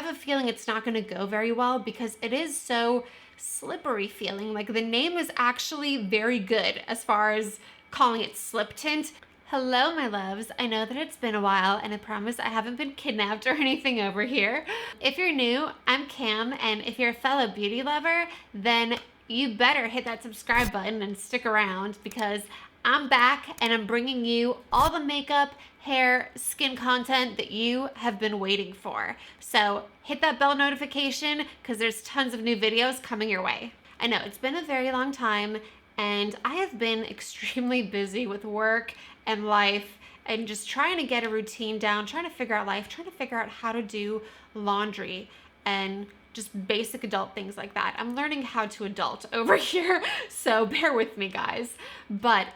have a feeling it's not gonna go very well because it is so slippery feeling. Like the name is actually very good as far as calling it slip tint. Hello, my loves. I know that it's been a while and I promise I haven't been kidnapped or anything over here. If you're new, I'm Cam, and if you're a fellow beauty lover, then you better hit that subscribe button and stick around because I'm back and I'm bringing you all the makeup, hair, skin content that you have been waiting for. So hit that bell notification because there's tons of new videos coming your way. I know it's been a very long time and I have been extremely busy with work and life and just trying to get a routine down, trying to figure out life, trying to figure out how to do laundry and just basic adult things like that. I'm learning how to adult over here, so bear with me, guys. But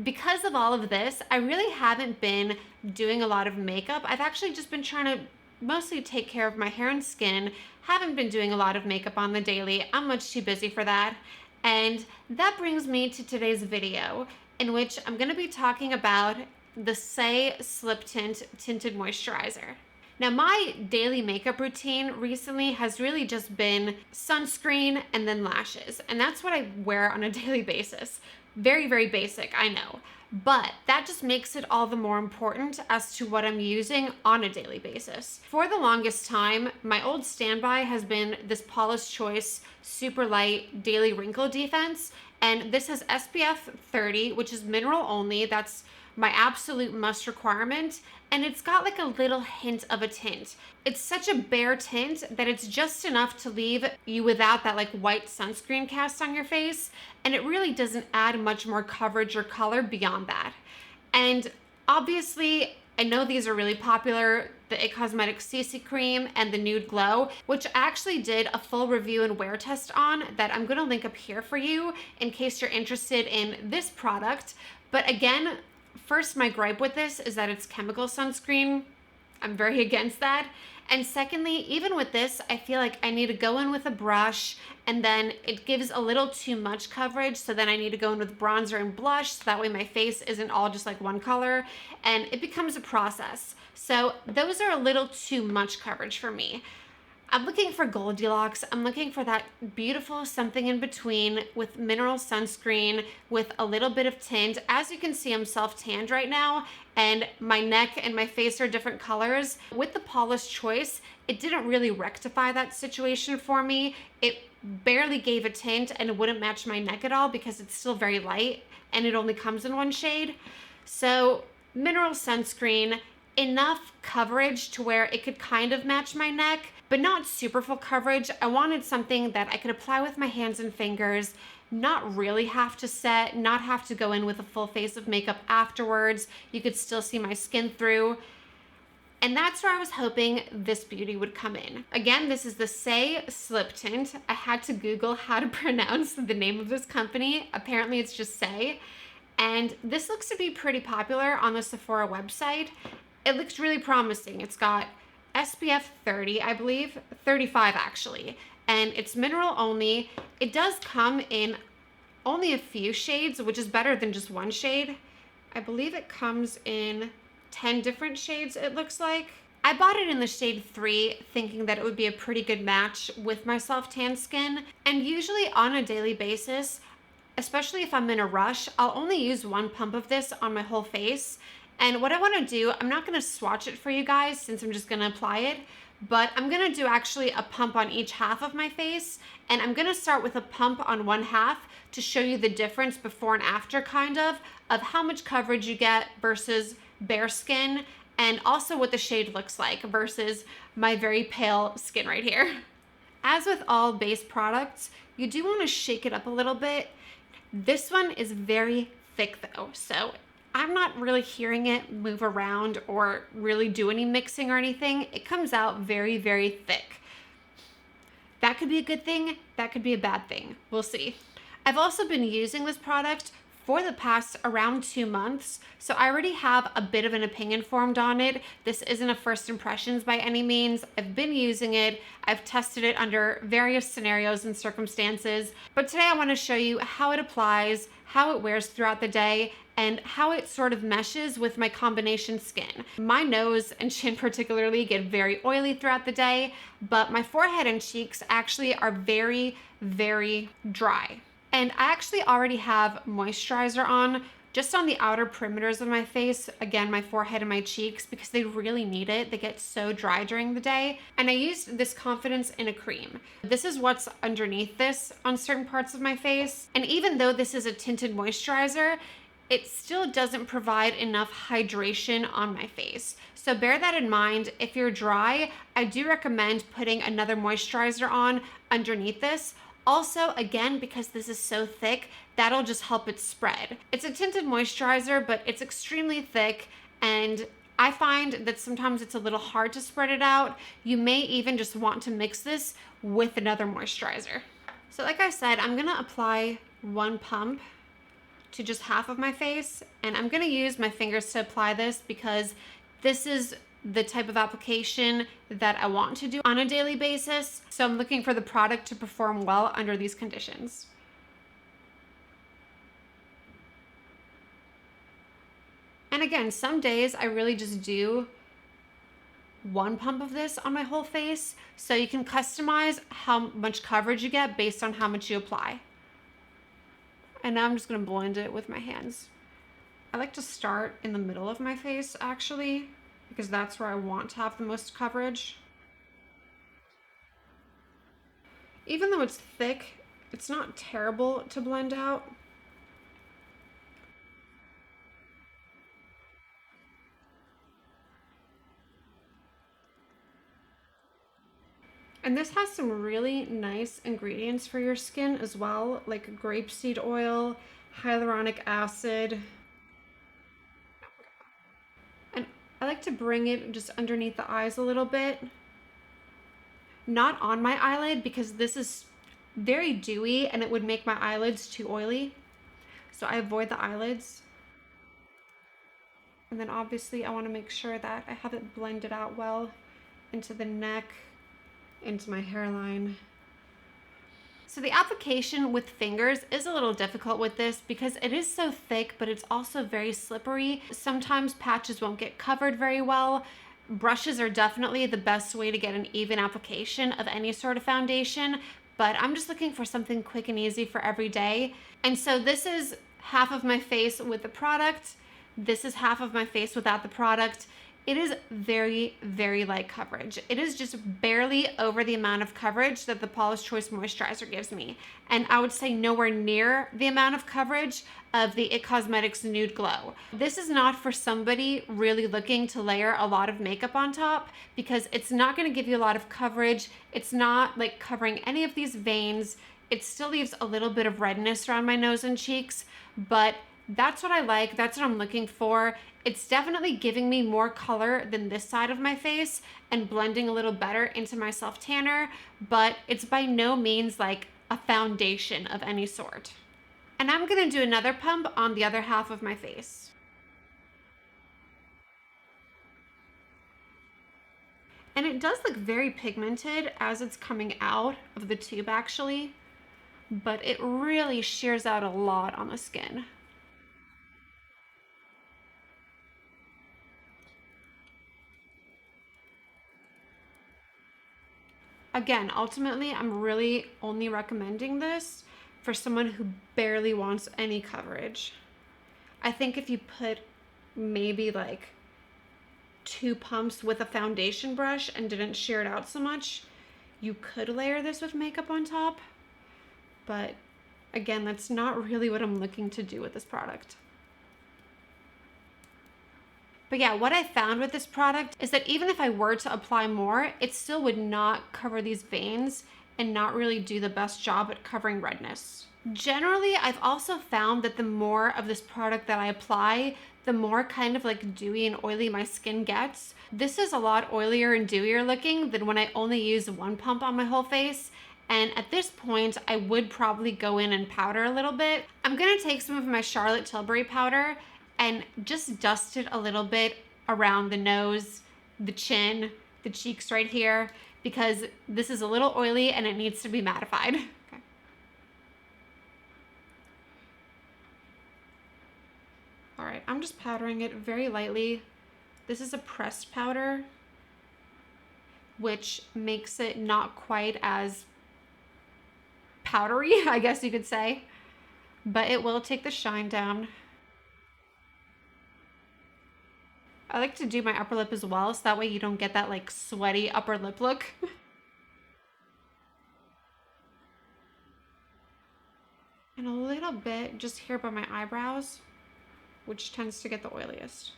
because of all of this, I really haven't been doing a lot of makeup. I've actually just been trying to mostly take care of my hair and skin. Haven't been doing a lot of makeup on the daily. I'm much too busy for that. And that brings me to today's video, in which I'm going to be talking about the SAIE Slip Tint Tinted Moisturizer. Now, my daily makeup routine recently has really just been sunscreen and then lashes, and that's what I wear on a daily basis. Very, very basic, I know, but that just makes it all the more important as to what I'm using on a daily basis. For the longest time, my old standby has been this Paula's Choice Super Light Daily Wrinkle Defense, and this has SPF 30, which is mineral only. That's my absolute must requirement, and it's got like a little hint of a tint. It's such a bare tint that it's just enough to leave you without that like white sunscreen cast on your face, and it really doesn't add much more coverage or color beyond that. And obviously, I know these are really popular, the IT Cosmetics CC Cream and the Nude Glow, which I actually did a full review and wear test on that I'm gonna link up here for you in case you're interested in this product. But again, first, my gripe with this is that it's chemical sunscreen. I'm very against that. And secondly, even with this, I feel like I need to go in with a brush and then it gives a little too much coverage. So then I need to go in with bronzer and blush so that way my face isn't all just like one color and it becomes a process. So those are a little too much coverage for me. I'm looking for Goldilocks. I'm looking for that beautiful something in between with mineral sunscreen with a little bit of tint. As you can see, I'm self-tanned right now and my neck and my face are different colors. With the Paula's Choice, it didn't really rectify that situation for me. It barely gave a tint and it wouldn't match my neck at all because it's still very light and it only comes in one shade. So mineral sunscreen, enough coverage to where it could kind of match my neck, but not super full coverage. I wanted something that I could apply with my hands and fingers, not really have to set, not have to go in with a full face of makeup afterwards. You could still see my skin through. And that's where I was hoping this beauty would come in. Again, this is the SAIE Slip Tint. I had to Google how to pronounce the name of this company. Apparently it's just SAIE. And this looks to be pretty popular on the Sephora website. It looks really promising. It's got SPF 30, I believe, 35 actually, and it's mineral only. It does come in only a few shades, which is better than just one shade. I believe it comes in 10 different shades, it looks like. I bought it in the shade 3, thinking that it would be a pretty good match with my self-tan skin, and usually on a daily basis, especially if I'm in a rush, I'll only use one pump of this on my whole face. And what I want to do, I'm not going to swatch it for you guys since I'm just going to apply it, but I'm going to do actually a pump on each half of my face. And I'm going to start with a pump on one half to show you the difference before and after kind of how much coverage you get versus bare skin, and also what the shade looks like versus my very pale skin right here. As with all base products, you do want to shake it up a little bit. This one is very thick though, so I'm not really hearing it move around or really do any mixing or anything. It comes out very, very thick. That could be a good thing, that could be a bad thing. We'll see. I've also been using this product for the past around 2 months, so I already have a bit of an opinion formed on it. This isn't a first impressions by any means. I've been using it. I've tested it under various scenarios and circumstances, but today I want to show you how it applies, how it wears throughout the day, and how it sort of meshes with my combination skin. My nose and chin particularly get very oily throughout the day, but my forehead and cheeks actually are very, very dry. And I actually already have moisturizer on just on the outer perimeters of my face, again, my forehead and my cheeks, because they really need it. They get so dry during the day. And I used this Confidence in a cream. This is what's underneath this on certain parts of my face. And even though this is a tinted moisturizer, it still doesn't provide enough hydration on my face. So bear that in mind. If you're dry, I do recommend putting another moisturizer on underneath this. Also, again, because this is so thick, that'll just help it spread. It's a tinted moisturizer, but it's extremely thick, and I find that sometimes it's a little hard to spread it out. You may even just want to mix this with another moisturizer. So like I said, I'm gonna apply one pump to just half of my face, and I'm gonna use my fingers to apply this because this is the type of application that I want to do on a daily basis. So I'm looking for the product to perform well under these conditions. And again, some days I really just do one pump of this on my whole face. So you can customize how much coverage you get based on how much you apply. And now I'm just gonna blend it with my hands. I like to start in the middle of my face actually, because that's where I want to have the most coverage. Even though it's thick, it's not terrible to blend out. And this has some really nice ingredients for your skin as well, like grapeseed oil, hyaluronic acid. And I like to bring it just underneath the eyes a little bit. Not on my eyelid because this is very dewy and it would make my eyelids too oily. So I avoid the eyelids. And then obviously I want to make sure that I have it blended out well into the neck, into my hairline. So the application with fingers is a little difficult with this because it is so thick, but it's also very slippery. Sometimes patches won't get covered very well. Brushes are definitely the best way to get an even application of any sort of foundation, but I'm just looking for something quick and easy for every day. And so this is half of my face with the product. This is half of my face without the product. It is very, very light coverage. It is just barely over the amount of coverage that the Paula's Choice Moisturizer gives me. And I would say nowhere near the amount of coverage of the IT Cosmetics Nude Glow. This is not for somebody really looking to layer a lot of makeup on top because it's not gonna give you a lot of coverage. It's not like covering any of these veins. It still leaves a little bit of redness around my nose and cheeks, but that's what I like. That's what I'm looking for. It's definitely giving me more color than this side of my face and blending a little better into my self tanner, but it's by no means like a foundation of any sort. And I'm gonna do another pump on the other half of my face. And it does look very pigmented as it's coming out of the tube actually, but it really shears out a lot on the skin. Again, ultimately, I'm really only recommending this for someone who barely wants any coverage. I think if you put maybe like 2 pumps with a foundation brush and didn't shear it out so much, you could layer this with makeup on top. But again, that's not really what I'm looking to do with this product. But yeah, what I found with this product is that even if I were to apply more, it still would not cover these veins and not really do the best job at covering redness. Generally, I've also found that the more of this product that I apply, the more kind of like dewy and oily my skin gets. This is a lot oilier and dewier looking than when I only use 1 pump on my whole face. And at this point, I would probably go in and powder a little bit. I'm gonna take some of my Charlotte Tilbury powder and just dust it a little bit around the nose, the chin, the cheeks right here, because this is a little oily and it needs to be mattified. Okay. right, I'm just powdering it very lightly. This is a pressed powder, which makes it not quite as powdery, I guess you could say, but it will take the shine down. I like to do my upper lip as well, so that way you don't get that like sweaty upper lip look. And a little bit just here by my eyebrows, which tends to get the oiliest.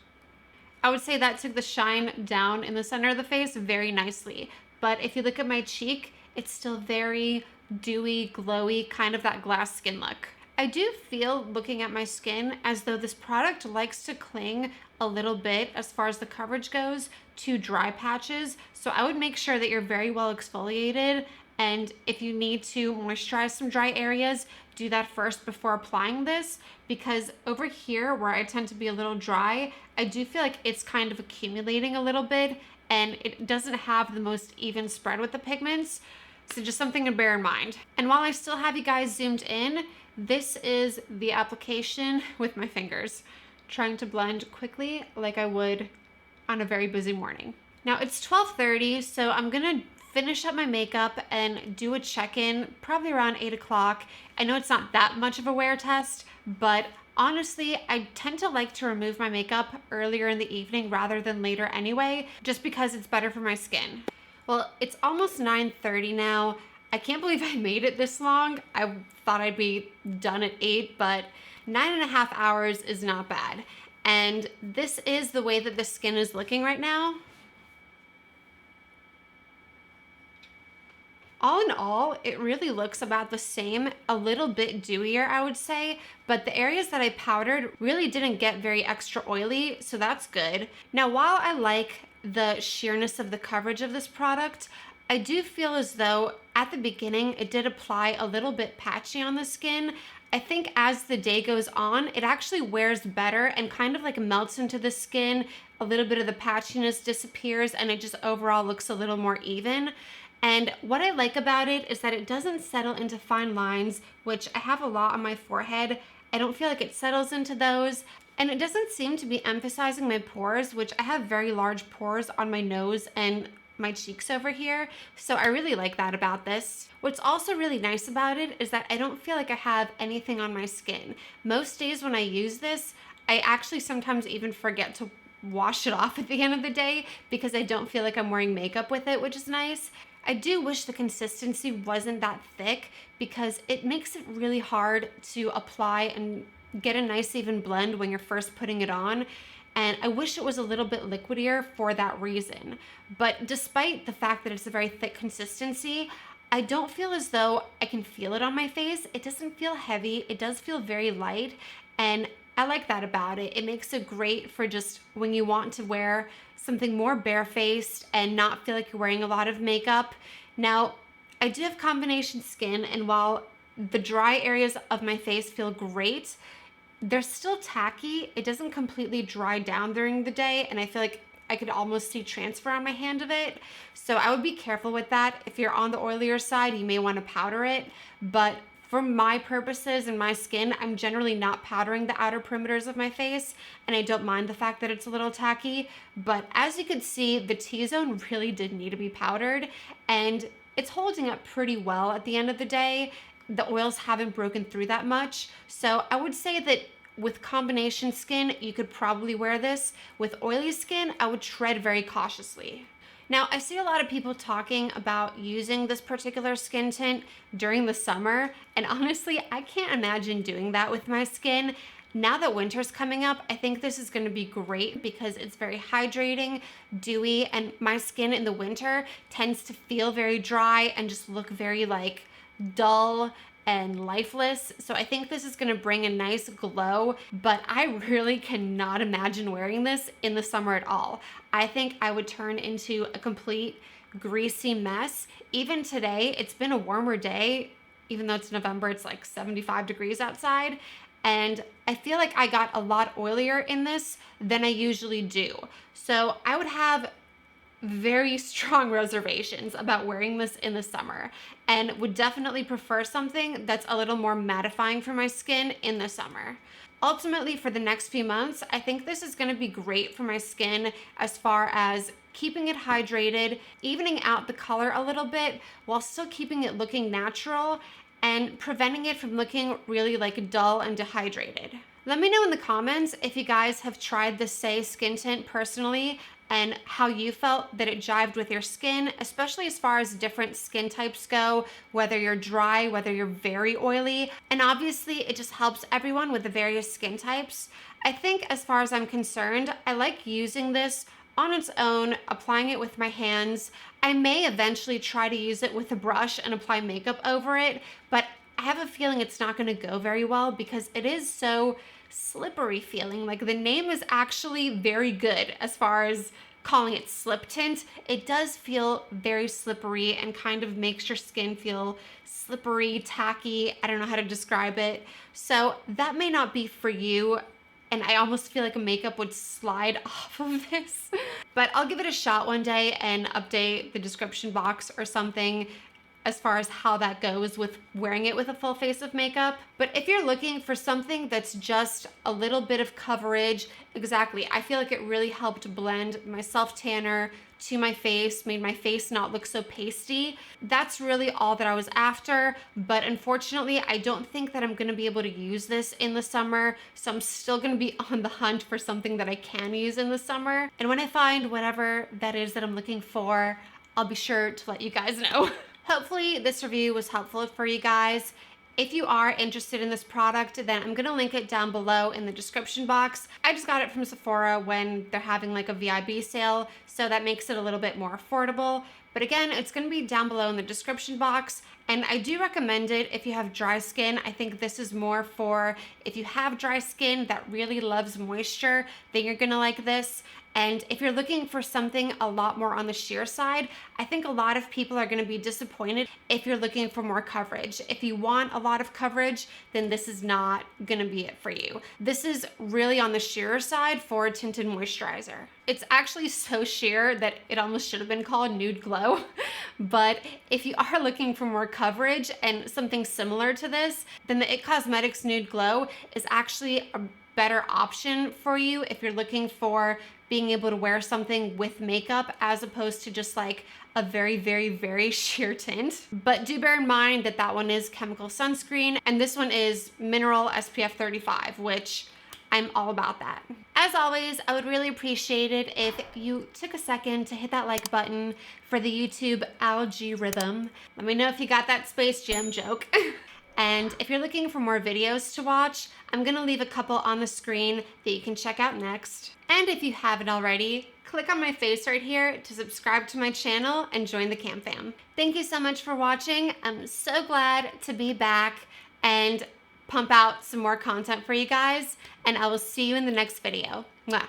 I would say that took the shine down in the center of the face very nicely. But if you look at my cheek, it's still very dewy, glowy, kind of that glass skin look. I do feel, looking at my skin, as though this product likes to cling a little bit as far as the coverage goes to dry patches. So I would make sure that you're very well exfoliated, and if you need to moisturize some dry areas, do that first before applying this, because over here where I tend to be a little dry, I do feel like it's kind of accumulating a little bit and it doesn't have the most even spread with the pigments. So just something to bear in mind. And while I still have you guys zoomed in, this is the application with my fingers, trying to blend quickly like I would on a very busy morning. Now it's 12:30, so I'm gonna finish up my makeup and do a check-in probably around 8 o'clock. I know it's not that much of a wear test, but honestly, I tend to like to remove my makeup earlier in the evening rather than later anyway, just because it's better for my skin. Well, it's almost 9:30 now. I can't believe I made it this long. I thought I'd be done at 8, but 9.5 hours is not bad. And this is the way that the skin is looking right now. All in all, it really looks about the same, a little bit dewier, I would say, but the areas that I powdered really didn't get very extra oily, so that's good. Now, while I like the sheerness of the coverage of this product, I do feel as though at the beginning it did apply a little bit patchy on the skin. I think as the day goes on, it actually wears better and kind of like melts into the skin. A little bit of the patchiness disappears and it just overall looks a little more even. And what I like about it is that it doesn't settle into fine lines, which I have a lot on my forehead. I don't feel like it settles into those. And it doesn't seem to be emphasizing my pores, which I have very large pores on my nose and my cheeks over here. So I really like that about this. What's also really nice about it is that I don't feel like I have anything on my skin. Most days when I use this, I actually sometimes even forget to wash it off at the end of the day because I don't feel like I'm wearing makeup with it, which is nice. I do wish the consistency wasn't that thick because it makes it really hard to apply and get a nice even blend when you're first putting it on. And I wish it was a little bit liquidier for that reason. But despite the fact that it's a very thick consistency, I don't feel as though I can feel it on my face. It doesn't feel heavy. It does feel very light. And I like that about it. It makes it great for just when you want to wear something more barefaced and not feel like you're wearing a lot of makeup. Now, I do have combination skin, and while the dry areas of my face feel great, they're still tacky. It doesn't completely dry down during the day, and I feel like I could almost see transfer on my hand of it. So I would be careful with that. If you're on the oilier side, you may want to powder it, but for my purposes and my skin, I'm generally not powdering the outer perimeters of my face, and I don't mind the fact that it's a little tacky. But as you can see, the T-zone really did need to be powdered, and it's holding up pretty well at the end of the day. The oils haven't broken through that much. So I would say that with combination skin, you could probably wear this. With oily skin, I would tread very cautiously. Now, I see a lot of people talking about using this particular skin tint during the summer, and honestly, I can't imagine doing that with my skin. Now that winter's coming up, I think this is going to be great because it's very hydrating, dewy, and my skin in the winter tends to feel very dry and just look very like dull and lifeless. So I think this is going to bring a nice glow, but I really cannot imagine wearing this in the summer at all. I think I would turn into a complete greasy mess. Even today, it's been a warmer day, even though it's November, it's like 75 degrees outside. And I feel like I got a lot oilier in this than I usually do. So I would have very strong reservations about wearing this in the summer and would definitely prefer something that's a little more mattifying for my skin in the summer. ultimately for the next few months, I think this is going to be great for my skin as far as keeping it hydrated, evening out the color a little bit while still keeping it looking natural and preventing it from looking really like dull and dehydrated. Let me know in the comments if you guys have tried the SAIE skin tint personally and how you felt that it jived with your skin, especially as far as different skin types go, whether you're dry, whether you're very oily, and obviously it just helps everyone with the various skin types. I think as far as I'm concerned, I like using this on its own, applying it with my hands. I may eventually try to use it with a brush and apply makeup over it, but I have a feeling it's not going to go very well because it is so slippery feeling. Like the name is actually very good as far as calling it slip tint. It does feel very slippery and kind of makes your skin feel slippery, tacky. I don't know how to describe it. So that may not be for you. And I almost feel like a makeup would slide off of this. But I'll give it a shot one day and update the description box or something as far as how that goes with wearing it with a full face of makeup. But if you're looking for something that's just a little bit of coverage, exactly, I feel like it really helped blend my self-tanner to my face, made my face not look so pasty. That's really all that I was after, but unfortunately, I don't think that I'm gonna be able to use this in the summer, so I'm still gonna be on the hunt for something that I can use in the summer. And when I find whatever that is that I'm looking for, I'll be sure to let you guys know. Hopefully this review was helpful for you guys. If you are interested in this product, then I'm gonna link it down below in the description box. I just got it from Sephora when they're having like a VIB sale, so that makes it a little bit more affordable. But again, it's gonna be down below in the description box. And I do recommend it if you have dry skin. I think this is more for if you have dry skin that really loves moisture, then you're gonna like this. And if you're looking for something a lot more on the sheer side, I think a lot of people are gonna be disappointed if you're looking for more coverage. If you want a lot of coverage, then this is not gonna be it for you. This is really on the sheer side for tinted moisturizer. It's actually so sheer that it almost should have been called Nude Glow. But if you are looking for more coverage and something similar to this, then the IT Cosmetics Nude Glow is actually a better option for you if you're looking for being able to wear something with makeup as opposed to just like a very, very, very sheer tint. But do bear in mind that that one is chemical sunscreen and this one is mineral SPF 35, which I'm all about that. As always, I would really appreciate it if you took a second to hit that like button for the YouTube algorithm. Let me know if you got that Space Jam joke. And if you're looking for more videos to watch, I'm gonna leave a couple on the screen that you can check out next. And if you haven't already, click on my face right here to subscribe to my channel and join the Cam Fam. Thank you so much for watching. I'm so glad to be back and pump out some more content for you guys, and I will see you in the next video. Mwah.